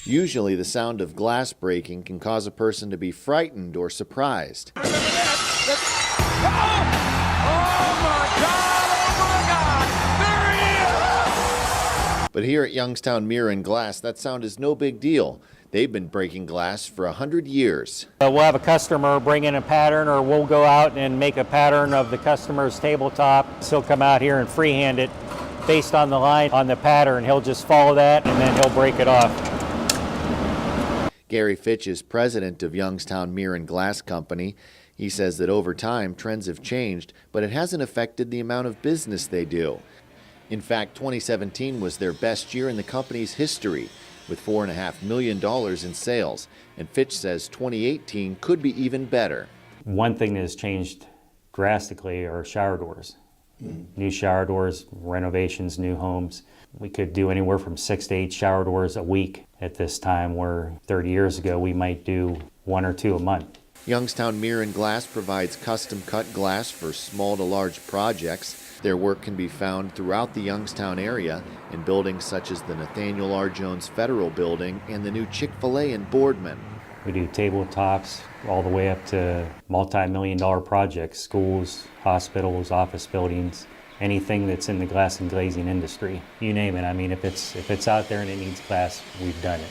Usually the sound of glass breaking can cause a person to be frightened or surprised. Oh my God, there he is! But here at Youngstown Mirror and Glass, that sound is no big deal. They've been breaking glass for 100 years. We'll have a customer bring in a pattern, or we'll go out and make a pattern of the customer's tabletop. He'll come out here and freehand it based on the line on the pattern. He'll just follow that and then he'll break it off. Gary Fitch is president of Youngstown Mirror and Glass Company. He says that over time, trends have changed, but it hasn't affected the amount of business they do. In fact, 2017 was their best year in the company's history, with $4.5 million in sales. And Fitch says 2018 could be even better. One thing that has changed drastically are shower doors. New shower doors, renovations, new homes. We could do anywhere from 6 to 8 shower doors a week at this time, where 30 years ago we might do 1 or 2 a month. Youngstown Mirror and Glass provides custom-cut glass for small to large projects. Their work can be found throughout the Youngstown area in buildings such as the Nathaniel R. Jones Federal Building and the new Chick-fil-A in Boardman. We do tabletops all the way up to multi-million-dollar projects, schools, hospitals, office buildings, anything that's in the glass and glazing industry. You name it. I mean, if it's out there and it needs glass, we've done it.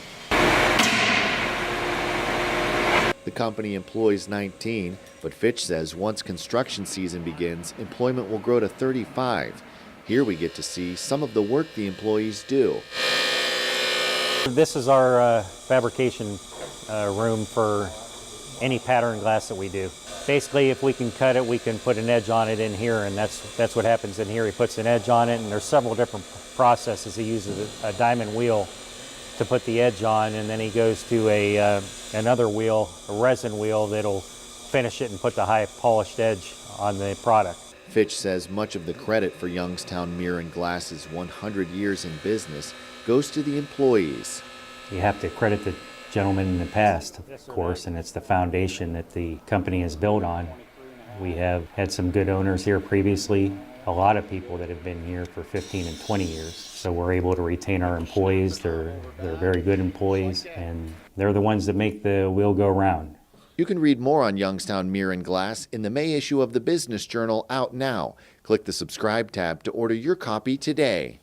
The company employs 19, but Fitch says once construction season begins, employment will grow to 35. Here we get to see some of the work the employees do. This is our fabrication room for any pattern glass that we do. Basically, if we can cut it, we can put an edge on it in here, and that's what happens in here. He puts an edge on it, and there's several different processes. He uses a diamond wheel to put the edge on, and then he goes to another wheel, a resin wheel, that'll finish it and put the high polished edge on the product. Fitch says much of the credit for Youngstown Mirror and Glass's 100 years in business goes to the employees. You have to credit the gentlemen in the past, of course, and it's the foundation that the company is built on. We have had some good owners here previously, a lot of people that have been here for 15 and 20 years. So we're able to retain our employees. They're very good employees, and they're the ones that make the wheel go round. You can read more on Youngstown Mirror and Glass in the May issue of the Business Journal, out now. Click the subscribe tab to order your copy today.